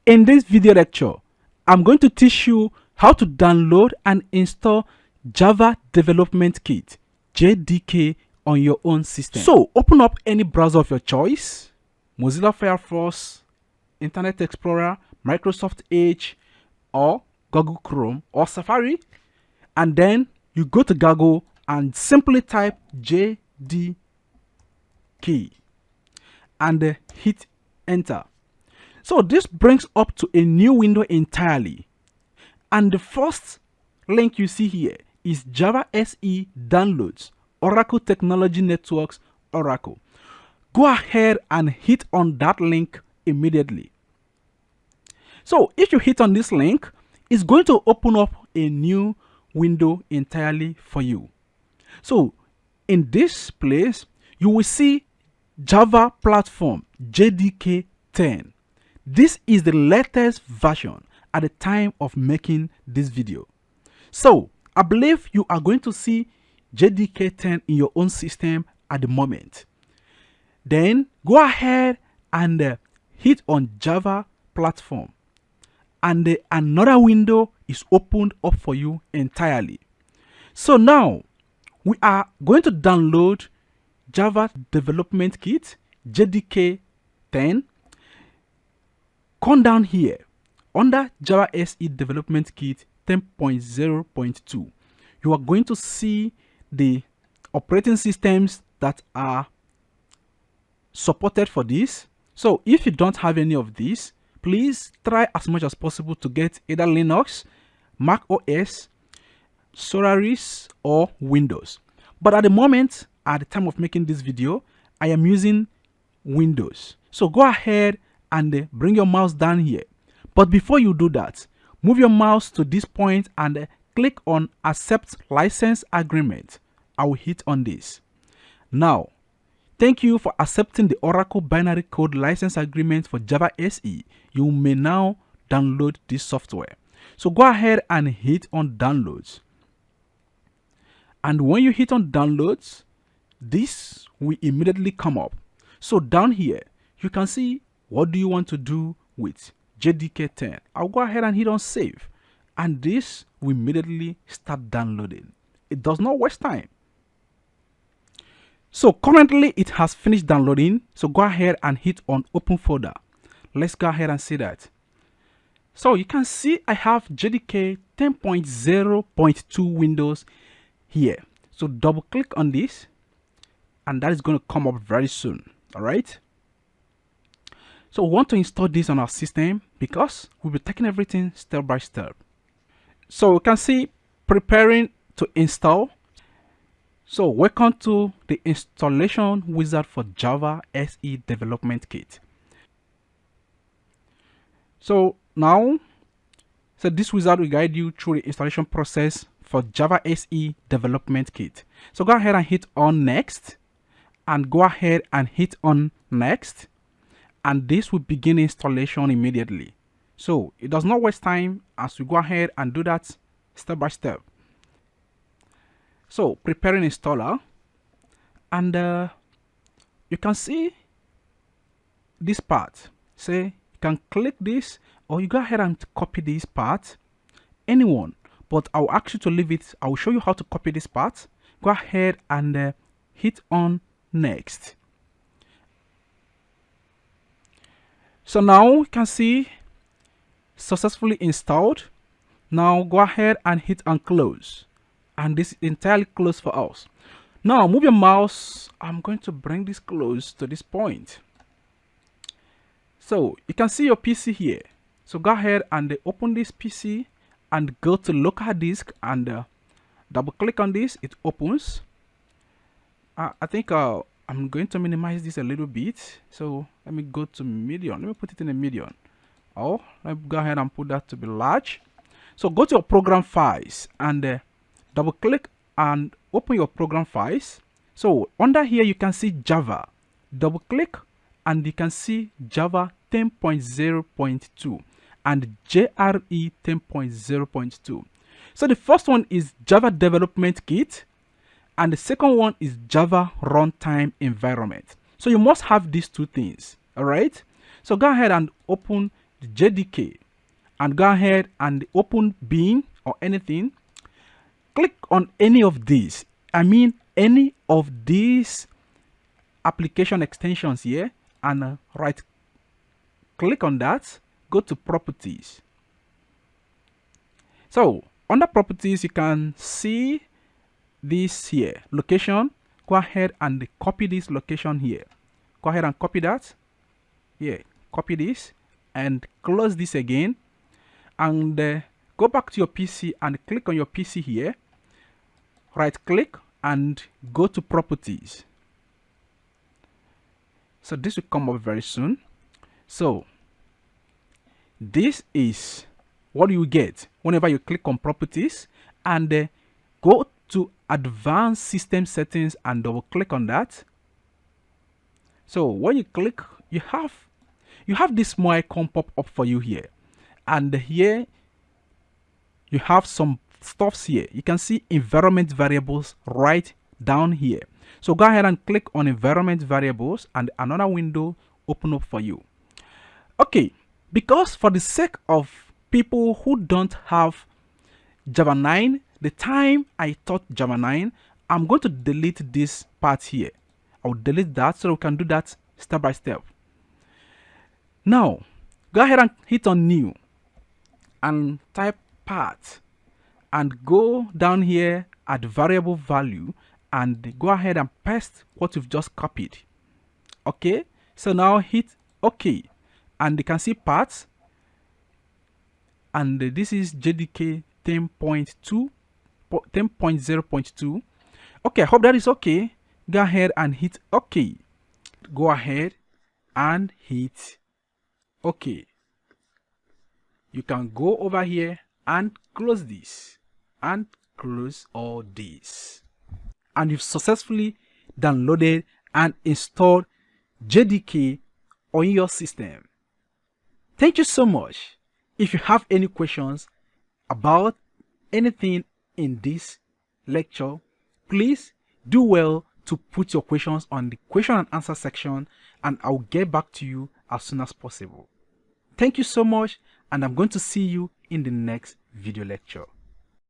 In this video lecture, I'm going to teach you how to download and install Java Development Kit (JDK) on your own system. So open up any browser of your choice: Mozilla Firefox, Internet Explorer, Microsoft Edge, or Google Chrome or Safari, and then you go to Google and simply type JDK and hit enter. So this brings up to a new window entirely, and the first link you see here is Java SE Downloads, Oracle Technology Networks, Oracle. Go ahead and hit on that link immediately. So if you hit on this link, it's going to open up a new window entirely for you. So in this place, you will see Java Platform JDK 10. This is the latest version at the time of making this video. So I believe you are going to see JDK 10 in your own system at the moment. Then go ahead and hit on Java Platform, and another window is opened up for you entirely. So now we are going to download Java Development Kit JDK 10. Come down here under Java SE Development Kit 10.0.2. You are going to see the operating systems that are supported for this. So if you don't have any of these, please try as much as possible to get either Linux, Mac OS, Solaris, or Windows. But at the moment, at the time of making this video, I am using Windows. So go ahead and bring your mouse down here. But before you do that, move your mouse to this point and click on Accept License Agreement. I will hit on this. Now, thank you for accepting the Oracle Binary Code License Agreement for Java SE. You may now download this software. So go ahead and hit on Downloads. And when you hit on Downloads, this will immediately come up. So down here, you can see what do you want to do with JDK 10. I'll go ahead and hit on Save, and this will immediately start downloading. It does not waste time. So currently it has finished downloading. So go ahead and hit on Open Folder. Let's go ahead and see that. So you can see I have JDK 10.0.2 Windows here. So double click on this, and that is going to come up very soon. All right. So we want to install this on our system because we'll be taking everything step by step. So we can see preparing to install. So welcome to the installation wizard for Java SE Development Kit. So now, this wizard will guide you through the installation process for Java SE Development Kit. So go ahead and hit on Next, and go ahead and hit on Next, and this will begin installation immediately. So it does not waste time as we go ahead and do that step by step. So preparing installer, and you can see this part. Say you can click this, or you go ahead and copy this part, anyone, but I'll ask you to leave it. I will show you how to copy this part. Go ahead and hit on Next. So now you can see successfully installed. Now go ahead and hit on Close, and this is entirely closed for us. Now move your mouse. I'm going to bring this close to this point. So you can see your PC here. So go ahead and open this PC and go to local disk and double click on this. It opens. I think I'm going to minimize this a little bit. So let me go to medium. Let me put it in a medium. Oh, let me go ahead and put that to be large. So go to your program files and double click and open your program files. So under here you can see Java. Double click and you can see Java 10.0.2 and JRE 10.0.2. So the first one is Java Development Kit, and the second one is Java Runtime Environment. So you must have these two things. All right. So go ahead and open the JDK and go ahead and open Bing or anything, click on any of these. I mean any of these application extensions here, and right click on that, go to properties. So under properties, you can see this here, location. Go ahead and copy this location here. Go ahead and copy that. Here, copy this and close this again, and go back to your PC and click on your PC here. Right click and go to properties. So this will come up very soon. So this is what you get whenever you click on properties and go to advanced system settings and double click on that. So when you click, you have this small icon pop up for you here, and here you have some stuffs here. You can see environment variables right down here. So go ahead and click on environment variables and another window open up for you. Okay, because for the sake of people who don't have Java 9, the time I taught Java 9, I'm going to delete this part here. I'll delete that so we can do that step by step. Now, go ahead and hit on new and type path and go down here at variable value and go ahead and paste what you've just copied. Okay, so now hit OK and you can see paths, and this is JDK 10.0.2. Okay, I hope that is okay. Go ahead and hit OK. Go ahead and hit OK. You can go over here and close this and close all this, and you've successfully downloaded and installed JDK on your system. Thank you so much. If you have any questions about anything in this lecture, please do well to put your questions on the question and answer section, and I'll get back to you as soon as possible. Thank you so much, and I'm going to see you in the next video lecture.